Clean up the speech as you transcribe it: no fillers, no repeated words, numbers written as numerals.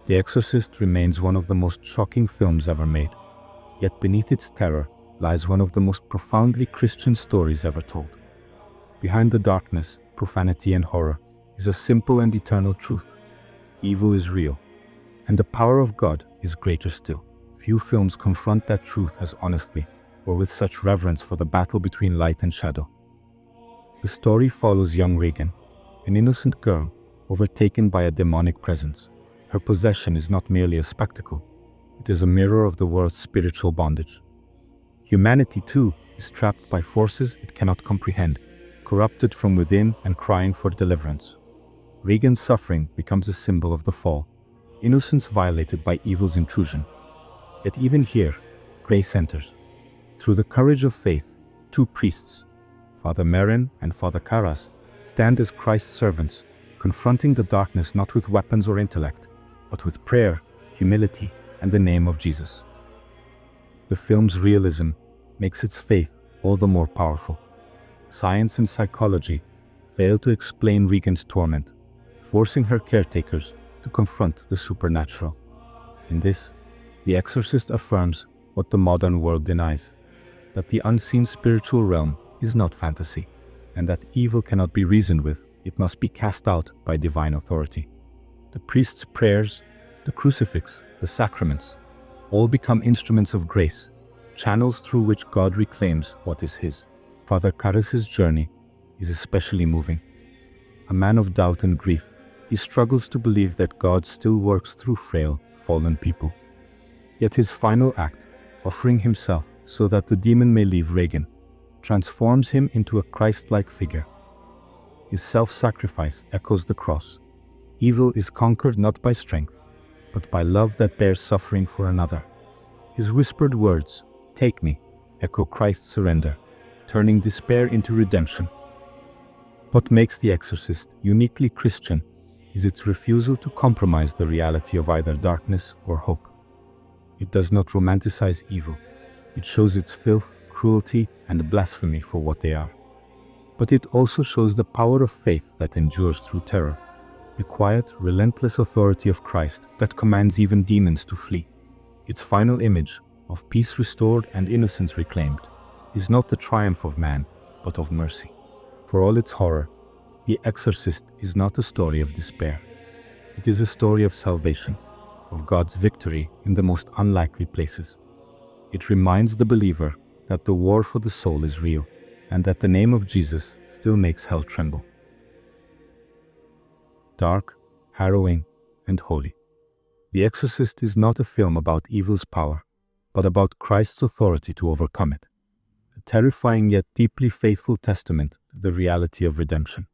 The Exorcist remains one of the most shocking films ever made, yet beneath its terror lies one of the most profoundly Christian stories ever told. Behind the darkness, profanity and horror is a simple and eternal truth. Evil is real, and the power of God is greater still. Few films confront that truth as honestly or with such reverence for the battle between light and shadow. The story follows young Regan, an innocent girl overtaken by a demonic presence. Her possession is not merely a spectacle, it is a mirror of the world's spiritual bondage. Humanity, too, is trapped by forces it cannot comprehend, corrupted from within and crying for deliverance. Regan's suffering becomes a symbol of the fall, innocence violated by evil's intrusion. Yet even here, grace enters. Through the courage of faith, two priests, Father Marin and Father Karas, stand as Christ's servants, confronting the darkness not with weapons or intellect, but with prayer, humility, and the name of Jesus. The film's realism makes its faith all the more powerful. Science and psychology fail to explain Regan's torment, forcing her caretakers to confront the supernatural. In this, the Exorcist affirms what the modern world denies, that the unseen spiritual realm is not fantasy, and that evil cannot be reasoned with, it must be cast out by divine authority. The priest's prayers, the crucifix, the sacraments, all become instruments of grace, channels through which God reclaims what is his. Father Karas's journey is especially moving. A man of doubt and grief, he struggles to believe that God still works through frail, fallen people. Yet his final act, offering himself so that the demon may leave Regan, transforms him into a Christ-like figure. His self-sacrifice echoes the cross. Evil is conquered not by strength, but by love that bears suffering for another. His whispered words, "Take me," echo Christ's surrender, turning despair into redemption. What makes The Exorcist uniquely Christian is its refusal to compromise the reality of either darkness or hope. It does not romanticize evil. It shows its filth, cruelty, and blasphemy for what they are. But it also shows the power of faith that endures through terror, the quiet, relentless authority of Christ that commands even demons to flee. Its final image, of peace restored and innocence reclaimed, is not the triumph of man, but of mercy. For all its horror, The Exorcist is not a story of despair. It is a story of salvation, of God's victory in the most unlikely places. It reminds the believer that the war for the soul is real, and that the name of Jesus still makes hell tremble. Dark, harrowing, and holy. The Exorcist is not a film about evil's power, but about Christ's authority to overcome it. A terrifying yet deeply faithful testament to the reality of redemption.